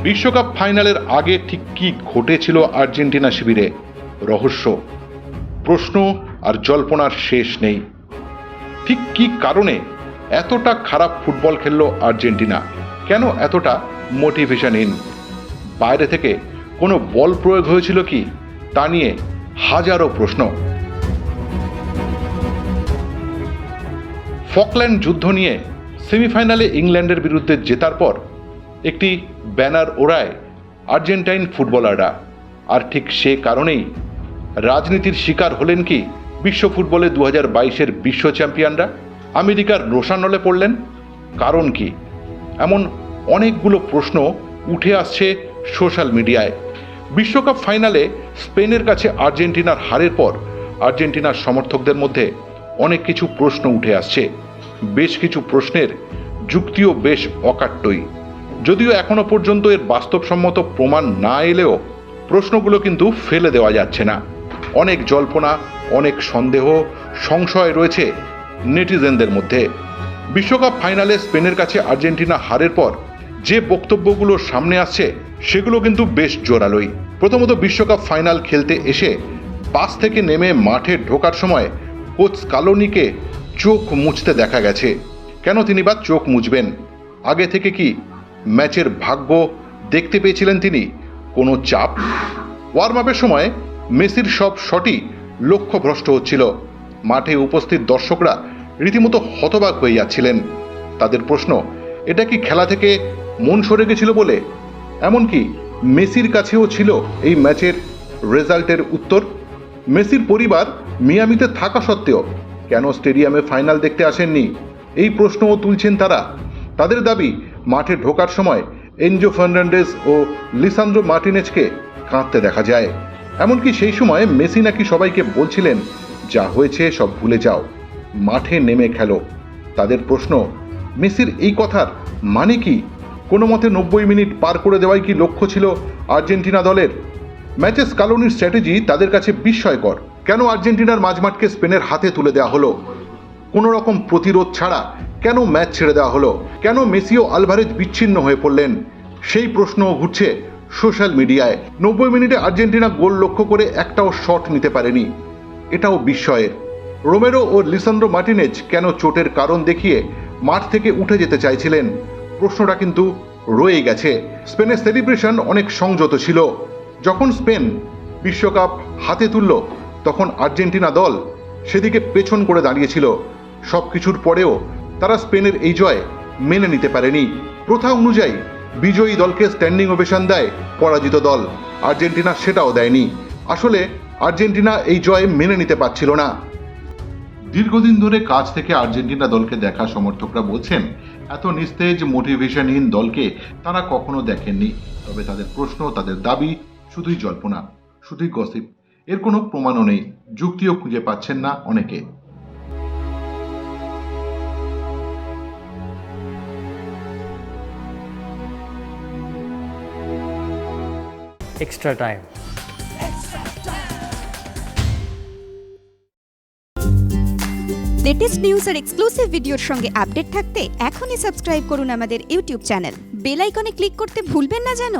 বিশ্বকাপ ফাইনালের আগে ঠিক কি ঘটেছিল আর্জেন্টিনা শিবিরে? রহস্য, প্রশ্ন আর জল্পনার শেষ নেই। ঠিক কি কারণে এতটা খারাপ ফুটবল খেলল আর্জেন্টিনা? কেন এতটা মোটিভেশনহীন? বাইরে থেকে কোনো বল প্রয়োগ হয়েছিল কি? তা নিয়ে হাজারো প্রশ্ন। ফকল্যান্ড যুদ্ধ নিয়ে সেমিফাইনালে ইংল্যান্ডের বিরুদ্ধে জেতার পর একটি ব্যানার ওড়ায় আর্জেন্টাইন ফুটবলাররা। আর ঠিক সে কারণেই রাজনীতির শিকার হলেন কি বিশ্ব ফুটবলে 2022-এর বিশ্ব চ্যাম্পিয়নরা? আমেরিকার রোষানলে পড়লেন। কারণ কি? এমন অনেকগুলো প্রশ্ন উঠে আসছে সোশ্যাল মিডিয়ায়। বিশ্বকাপ ফাইনালে স্পেনের কাছে আর্জেন্টিনার হারের পর আর্জেন্টিনার সমর্থকদের মধ্যে অনেক কিছু প্রশ্ন উঠে আসছে। বেশ কিছু প্রশ্নের যুক্তিও বেশ অকাট্যই, যদিও এখনো পর্যন্ত এর বাস্তবসম্মত প্রমাণ না এলেও প্রশ্নগুলো কিন্তু ফেলে দেওয়া যাচ্ছে না। অনেক জল্পনা, অনেক সন্দেহ, সংশয় রয়েছে নেটিজেনদের মধ্যে। বিশ্বকাপ ফাইনালে স্পেনের কাছে আর্জেন্টিনা হারের পর যে বক্তব্যগুলো সামনে আসছে সেগুলো কিন্তু বেশ জোরালোই। প্রথমত, বিশ্বকাপ ফাইনাল খেলতে এসে বাস থেকে নেমে মাঠে ঢোকার সময় কোচ স্কালোনিকে চোখ মুছতে দেখা গেছে। কেন তিনি বা চোখ মুছবেন? আগে থেকে কি ম্যাচের ভাগ্য দেখতে পেয়েছিলেন তিনি? কোনো চাপ? ওয়ার্ম আপের সময় মেসির সব শটই লক্ষ্যভ্রষ্ট হচ্ছিল। মাঠে উপস্থিত দর্শকরা রীতিমতো হতবাক হয়ে যাচ্ছিলেন। তাদের প্রশ্ন, এটা কি খেলা থেকে মন সরে গেছিল বলে? এমনকি মেসির কাছেও ছিল এই ম্যাচের রেজাল্টের উত্তর। মেসির পরিবার মিয়ামিতে থাকা সত্ত্বেও কেন স্টেডিয়ামে ফাইনাল দেখতে আসেননি? এই প্রশ্নও তুলছেন তারা। তাদের দাবি, মাঠে ঢোকার সময় এনজো ফার্নান্ডেজ ও লিসান্দ্রো মার্টিনেজকে কাঁদতে দেখা যায়। এমনকি সেই সময় মেসি নাকি সবাইকে বলছিলেন, যা হয়েছে সব ভুলে যাও, মাঠে নেমে খেলো। তাদের প্রশ্ন, মেসির এই কথার মানে কি? কোনো মতে 90 মিনিট পার করে দেওয়াই কি লক্ষ্য ছিল আর্জেন্টিনা দলের? ম্যাচে স্কালোনির স্ট্র্যাটেজি তাদের কাছে বিস্ময়কর। কেন আর্জেন্টিনার মাঝমাঠকে স্পেনের হাতে তুলে দেওয়া হলো? কোনো রকম প্রতিরোধ ছাড়া কেন ম্যাচ ছেড়ে দেওয়া হলো? কেন মেসি ও আলভারেজ বিচ্ছিন্ন হয়ে পড়লেন? সেই প্রশ্নও ঘুরছে সোশ্যাল মিডিয়ায়। 90 মিনিটে আর্জেন্টিনা গোল লক্ষ্য করে একটাও শট নিতে পারেনি, এটাও বিস্ময়ের। রোমেরো ও লিসান্দ্রো মার্টিনেজ কেন চোটের কারণ দেখিয়ে মাঠ থেকে উঠে যেতে চাইছিলেন? প্রশ্নটা কিন্তু রয়ে গেছে। স্পেনের সেলিব্রেশন অনেক সংযত ছিল। যখন স্পেন বিশ্বকাপ হাতে তুলল তখন আর্জেন্টিনা দল সেদিকে পেছন করে দাঁড়িয়েছিল। সব কিছুর পরেও তারা স্পেনের এই জয় মেনে নিতে পারেনি। প্রথা অনুযায়ী বিজয়ী দলকে স্ট্যান্ডিং ওভেশন দেয় পরাজিত দল। আর্জেন্টিনা সেটাও দেয়নি। আসলে আর্জেন্টিনা এই জয় মেনে নিতে পারছিল না। দীর্ঘদিন ধরে কাছ থেকে আর্জেন্টিনা দলকে দেখা সমর্থকরা বলছেন, এত নিস্তেজ মোটিভেশনহীন দলকে তারা কখনো দেখেননি। তবে তাদের প্রশ্ন, তাদের দাবি শুধুই জল্পনা, শুধুই গসিপ। এর কোনো প্রমাণও নেই, যুক্তিও খুঁজে পাচ্ছেন না অনেকে। extra time. লেটেস্ট নিউজ আর এক্সক্লুসিভ ভিডিওর সঙ্গে আপডেট থাকতে এখনই সাবস্ক্রাইব করুন আমাদের ইউটিউব চ্যানেল। বেল আইকনে ক্লিক করতে ভুলবেন না যেন।